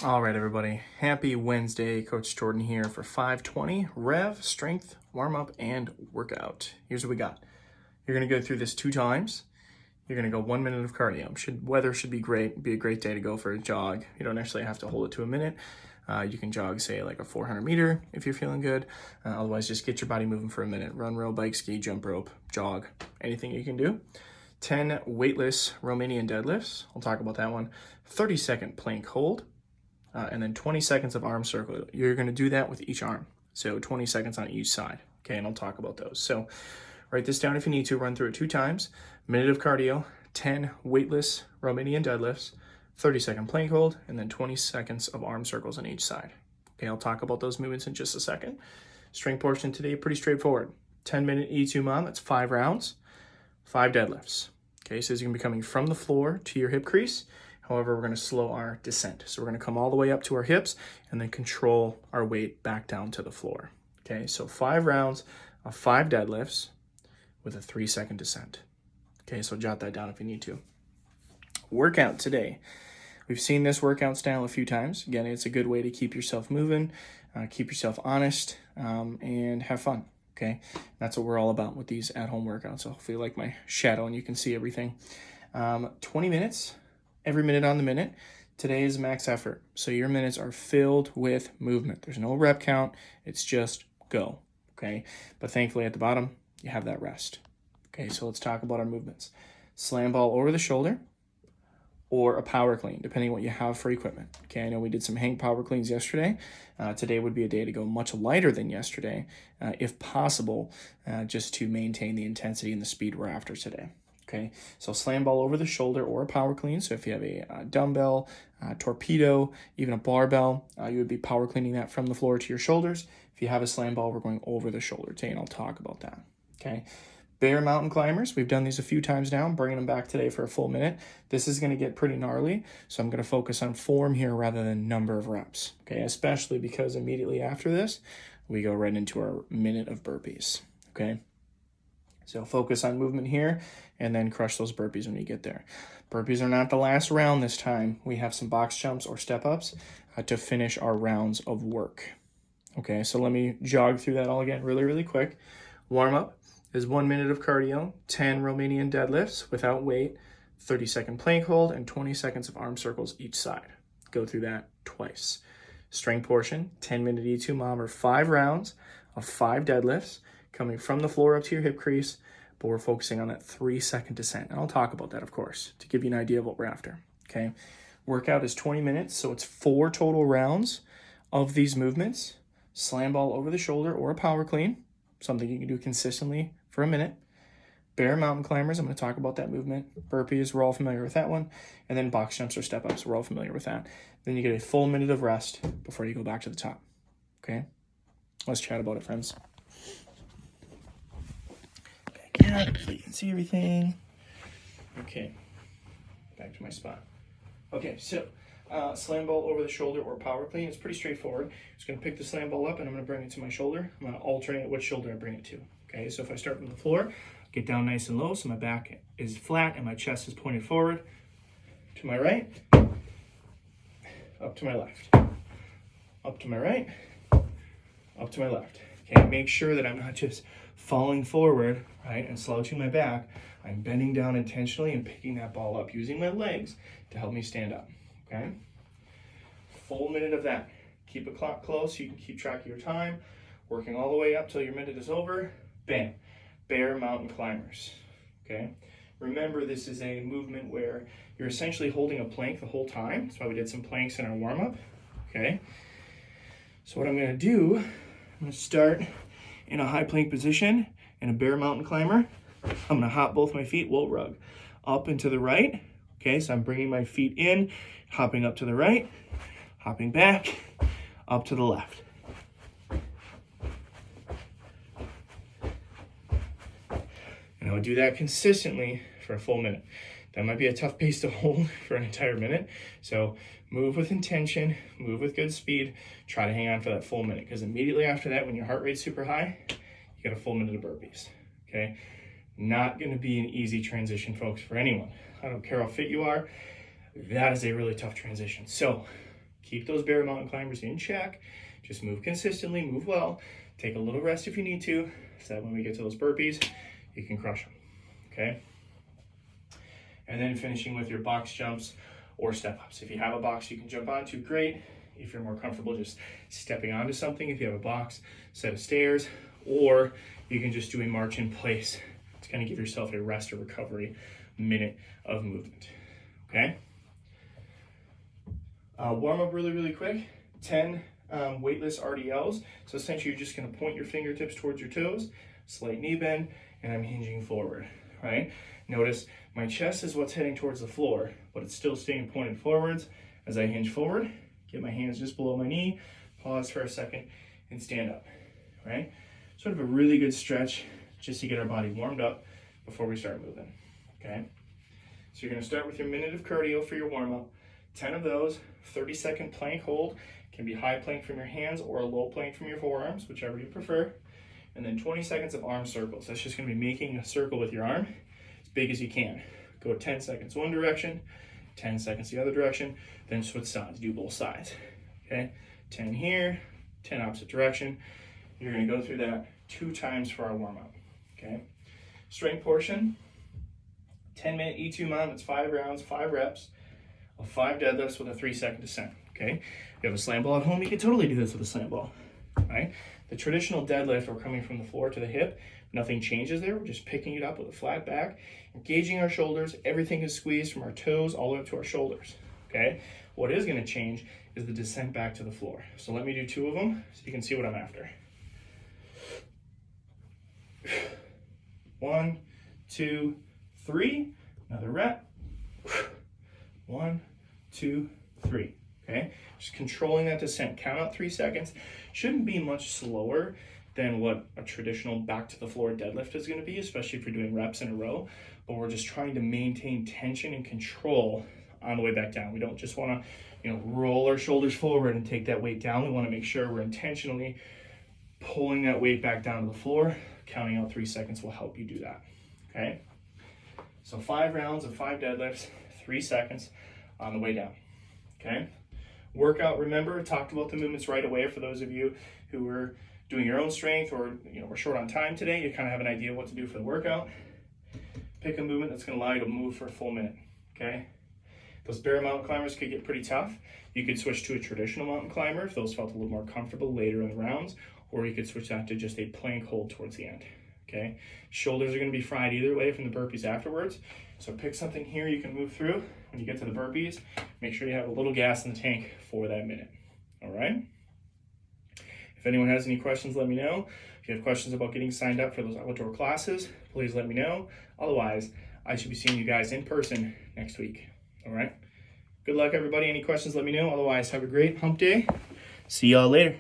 All right, everybody. Happy Wednesday. Coach Jordan here for 520 Rev, Strength, Warm-Up, and Workout. Here's what we got. You're going to go through this 2 times. You're going to go 1 minute of cardio. Weather should be great. Be a great day to go for a jog. You don't actually have to hold it to a minute. You can jog, say, like a 400 meter if you're feeling good. Otherwise, just get your body moving for a minute. Run, row, bike, ski, jump rope, jog, anything you can do. 10 weightless Romanian deadlifts. I'll talk about that one. 30-second plank hold. And then 20 seconds of arm circle. You're going to do that with each arm. So 20 seconds on each side. Okay, and I'll talk about those. So write this down if you need to. Run through it 2 times. Minute of cardio, 10 weightless Romanian deadlifts, 30-second plank hold, and then 20 seconds of arm circles on each side. Okay, I'll talk about those movements in just a second. Strength portion today, pretty straightforward. 10-minute E2 mom, that's 5 rounds, 5 deadlifts. Okay, so you're going to be coming from the floor to your hip crease. However, we're going to slow our descent. So we're going to come all the way up to our hips and then control our weight back down to the floor. Okay, so 5 rounds of 5 deadlifts with a 3-second descent. Okay, so jot that down if you need to. Workout today. We've seen this workout style a few times. Again, it's a good way to keep yourself moving, keep yourself honest, and have fun. Okay, that's what we're all about with these at-home workouts. So hopefully you like my shadow and you can see everything. 20 minutes. Every minute on the minute. Today is max effort. So your minutes are filled with movement. There's no rep count. It's just go. Okay. But thankfully at the bottom, you have that rest. Okay. So let's talk about our movements. Slam ball over the shoulder or a power clean, depending on what you have for equipment. Okay. I know we did some hang power cleans yesterday. Today would be a day to go much lighter than yesterday, if possible, just to maintain the intensity and the speed we're after today. Okay, so slam ball over the shoulder or a power clean. So if you have a dumbbell, torpedo, even a barbell, you would be power cleaning that from the floor to your shoulders. If you have a slam ball, we're going over the shoulder today, and I'll talk about that. Okay, bear mountain climbers. We've done these a few times now. I'm bringing them back today for a full minute. This is going to get pretty gnarly, so I'm going to focus on form here rather than number of reps. Okay, especially because immediately after this, we go right into our minute of burpees. Okay. So focus on movement here and then crush those burpees when you get there. Burpees are not the last round this time. We have some box jumps or step ups to finish our rounds of work. Okay, so let me jog through that all again really quick. Warm up is 1 minute of cardio, 10 Romanian deadlifts without weight, 30-second plank hold, and 20 seconds of arm circles each side. Go through that twice. Strength portion, 10-minute E2 mom or 5 rounds of 5 deadlifts, coming from the floor up to your hip crease, but we're focusing on that 3-second descent. And I'll talk about that, of course, to give you an idea of what we're after, okay? Workout is 20 minutes, so it's 4 total rounds of these movements. Slam ball over the shoulder or a power clean, something you can do consistently for a minute. Bear mountain climbers, I'm going to talk about that movement. Burpees, we're all familiar with that one. And then box jumps or step-ups, we're all familiar with that. Then you get a full minute of rest before you go back to the top, okay? Let's chat about it, friends. Yeah, so you can see everything. Okay, back to my spot. Okay, so slam ball over the shoulder or power clean. It's pretty straightforward. Just going to pick the slam ball up and I'm going to bring it to my shoulder. I'm going to alternate which shoulder I bring it to. Okay, so if I start from the floor, get down nice and low so my back is flat and my chest is pointed forward. To my right, up to my left. Up to my right, up to my left. Okay, make sure that I'm not just falling forward, right, and slouching my back. I'm bending down intentionally and picking that ball up, using my legs to help me stand up, okay? Full minute of that. Keep a clock close so you can keep track of your time, working all the way up till your minute is over. Bam. Bear mountain climbers, okay? Remember, this is a movement where you're essentially holding a plank the whole time. That's why we did some planks in our warm-up, okay? So what I'm going to do, I'm going to start in a high plank position in a bear mountain climber. I'm going to hop both my feet, whoa, rug, up and to the right. Okay, so I'm bringing my feet in, hopping up to the right, hopping back, up to the left. And I'll do that consistently for a full minute. That might be a tough pace to hold for an entire minute. So move with intention, move with good speed, try to hang on for that full minute, because immediately after that, when your heart rate's super high, you got a full minute of burpees, okay? Not gonna be an easy transition, folks, for anyone. I don't care how fit you are, that is a really tough transition. So Keep those bear mountain climbers in check. Just move consistently, move well. Take a little rest if you need to, so that when we get to those burpees, you can crush them, okay? And then finishing with your box jumps or step ups. If you have a box you can jump onto, great. If you're more comfortable just stepping onto something, if you have a box, set of stairs, or you can just do a march in place to kind of give yourself a rest or recovery minute of movement, okay? Warm up really quick, 10 weightless RDLs. So essentially you're just gonna point your fingertips towards your toes, slight knee bend, and I'm hinging forward, right? Notice my chest is what's heading towards the floor, but it's still staying pointed forwards. As I hinge forward, get my hands just below my knee, pause for a second, and stand up, right? Sort of a really good stretch just to get our body warmed up before we start moving, okay? So you're gonna start with your minute of cardio for your warm-up. 10 of those, 30-second plank hold. Can be high plank from your hands or a low plank from your forearms, whichever you prefer. And then 20 seconds of arm circles. That's just gonna be making a circle with your arm as big as you can. Go 10 seconds one direction, 10 seconds the other direction, then switch sides, do both sides, okay? 10 here, 10 opposite direction. You're gonna go through that 2 times for our warm-up, okay? Strength portion, 10-minute E2 mount, it's 5 rounds, 5 reps of 5 deadlifts with a 3-second descent, okay? If you have a slam ball at home, you can totally do this with a slam ball, right? The traditional deadlift, we're coming from the floor to the hip, nothing changes there, we're just picking it up with a flat back, engaging our shoulders, everything is squeezed from our toes all the way up to our shoulders, okay? What is gonna change is the descent back to the floor. So let me do 2 of them so you can see what I'm after. 1, 2, 3, another rep. 1, 2, 3, okay? Just controlling that descent. Count out 3 seconds. Shouldn't be much slower than what a traditional back to the floor deadlift is gonna be, especially if you're doing reps in a row, but we're just trying to maintain tension and control on the way back down. We don't just wanna, roll our shoulders forward and take that weight down. We wanna make sure we're intentionally pulling that weight back down to the floor. Counting out 3 seconds will help you do that, okay? So 5 rounds of 5 deadlifts, 3 seconds on the way down, okay? Workout, remember, talked about the movements right away for those of you who were doing your own strength or we're short on time today, you kind of have an idea what to do for the workout. Pick a movement that's gonna allow you to move for a full minute, okay? Those bear mountain climbers could get pretty tough. You could switch to a traditional mountain climber if those felt a little more comfortable later in the rounds, or you could switch that to just a plank hold towards the end, okay? Shoulders are gonna be fried either way from the burpees afterwards. So pick something here you can move through. When you get to the burpees, make sure you have a little gas in the tank for that minute, all right? If anyone has any questions, let me know. If you have questions about getting signed up for those outdoor classes, please let me know. Otherwise, I should be seeing you guys in person next week, all right? Good luck, everybody. Any questions, let me know. Otherwise, have a great hump day. See y'all later.